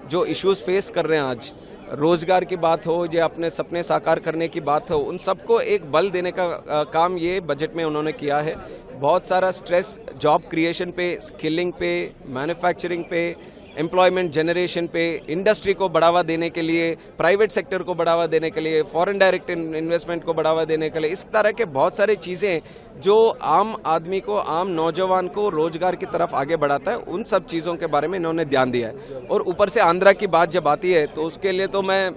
जो issues face कर रहे हैं आज, रोजगार की बात हो या अपने सपने साकार करने की बात हो, उन सबको एक बल देने का काम ये बजट में उन्होंने किया है। बहुत सारा स्ट्रेस जॉब क्रिएशन पे, स्किलिंग पे, मैन्युफैक्चरिंग पे, एम्प्लॉयमेंट जनरेशन पे, इंडस्ट्री को बढ़ावा देने के लिए, प्राइवेट सेक्टर को बढ़ावा देने के लिए, फॉरेन डायरेक्ट इन्वेस्टमेंट को बढ़ावा देने के लिए, इस तरह के बहुत सारी चीज़ें जो आम आदमी को, आम नौजवान को रोजगार की तरफ आगे बढ़ाता है, उन सब चीज़ों के बारे में इन्होंने ध्यान दिया है। और ऊपर से आंध्रा की बात जब आती है तो उसके लिए तो मैं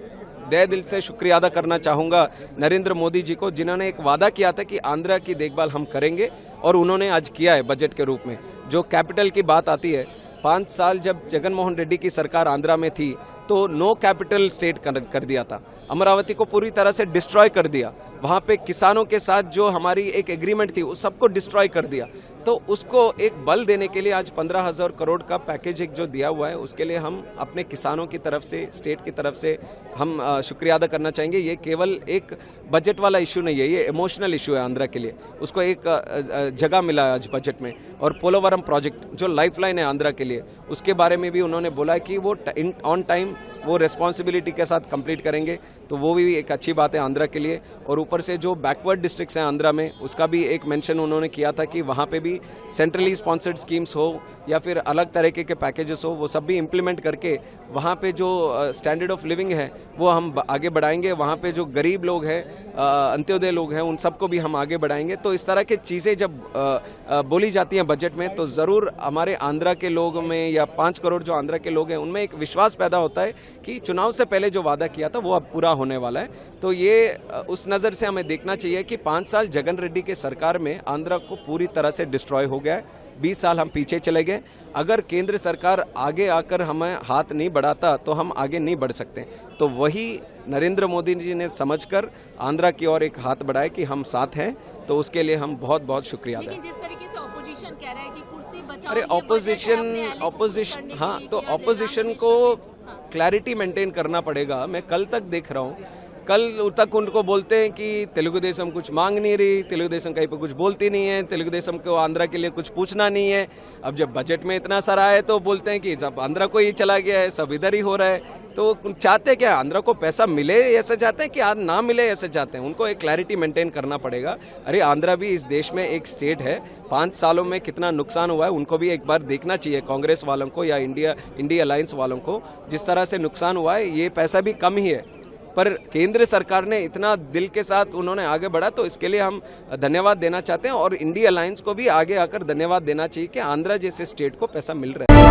तहे दिल से शुक्रिया अदा करना चाहूँगा नरेंद्र मोदी जी को, जिन्होंने एक वादा किया था कि आंध्रा की देखभाल हम करेंगे और उन्होंने आज किया है बजट के रूप में। जो कैपिटल की बात आती है, 5 साल जब जगन मोहन रेड्डी की सरकार आंध्रा में थी तो नो कैपिटल स्टेट कर दिया था, अमरावती को पूरी तरह से डिस्ट्रॉय कर दिया। वहाँ पे किसानों के साथ जो हमारी एक एग्रीमेंट थी उस सबको डिस्ट्रॉय कर दिया। तो उसको एक बल देने के लिए आज 15,000 करोड़ का पैकेज एक जो दिया हुआ है, उसके लिए हम अपने किसानों की तरफ से, स्टेट की तरफ से हम शुक्रिया अदा करना चाहेंगे। ये केवल एक बजट वाला इशू नहीं है, ये इमोशनल इशू है आंध्रा के लिए। उसको एक जगह मिला है आज बजट में। और पोलोवरम प्रोजेक्ट जो लाइफलाइन है आंध्रा के लिए, उसके बारे में भी उन्होंने बोला है कि वो ऑन टाइम वो रिस्पॉन्सिबिलिटी के साथ कंप्लीट करेंगे, तो वो भी एक अच्छी बात है आंध्रा के लिए। और ऊपर से जो बैकवर्ड डिस्ट्रिक्ट्स हैं आंध्रा में, उसका भी एक मेंशन उन्होंने किया था कि वहाँ पे भी सेंट्रली स्पॉन्सर्ड स्कीम्स हो या फिर अलग तरीके के पैकेजेस हो, वो सब भी इम्प्लीमेंट करके वहाँ पे जो स्टैंडर्ड ऑफ लिविंग है वो हम आगे बढ़ाएंगे। वहाँ पे जो गरीब लोग हैं, अंत्योदय लोग हैं, उन सबको भी हम आगे बढ़ाएंगे। तो इस तरह की चीज़ें जब बोली जाती हैं बजट में, तो ज़रूर हमारे आंध्रा के लोग में या 5 करोड़ जो आंध्रा के लोग हैं उनमें एक विश्वास पैदा होता है कि चुनाव से पहले जो वादा किया था वो अब पूरा होने वाला है। तो ये उस नज़र से हमें देखना चाहिए कि 5 साल जगन रेड्डी के सरकार में आंध्रा को पूरी तरह से डिस्ट्रॉय हो गया है। 20 साल हम पीछे चले गए। अगर केंद्र सरकार आगे आकर हमें हाथ नहीं बढ़ाता तो हम आगे नहीं बढ़ सकते। तो वही नरेंद्र मोदी जी ने समझकर आंध्रा की ओर एक हाथ बढ़ाए कि हम साथ हैं, तो उसके लिए हम बहुत बहुत शुक्रिया अदा। जिस तरीके से ऑपोजिशन कह रहा है कि कुर्सी बचाओ, अरे ऑपोजिशन हाँ, तो ऑपोजिशन को क्लैरिटी मेंटेन करना पड़ेगा। मैं कल तक देख रहा हूँ, कल तक उनको बोलते हैं कि तेलुगु देशम कुछ मांग नहीं रही, तेलुगु देशम कहीं पर कुछ बोलती नहीं है, तेलुगु देशम को आंध्रा के लिए कुछ पूछना नहीं है। अब जब बजट में इतना सारा है तो बोलते हैं कि जब आंध्रा को ही चला गया है, सब इधर ही हो रहा है। तो चाहते क्या, आंध्रा को पैसा मिले ऐसे चाहते हैं कि आज ना मिले ऐसे चाहते हैं? उनको एक क्लैरिटी मेंटेन करना पड़ेगा। अरे आंध्रा भी इस देश में एक स्टेट है, 5 सालों में कितना नुकसान हुआ है उनको भी एक बार देखना चाहिए, कांग्रेस वालों को या इंडिया अलायंस वालों को। जिस तरह से नुकसान हुआ है, ये पैसा भी कम ही है, पर केंद्र सरकार ने इतना दिल के साथ उन्होंने आगे बढ़ा, तो इसके लिए हम धन्यवाद देना चाहते हैं। और इंडिया अलायंस को भी आगे आकर धन्यवाद देना चाहिए कि आंध्रा जैसे स्टेट को पैसा मिल रहा है।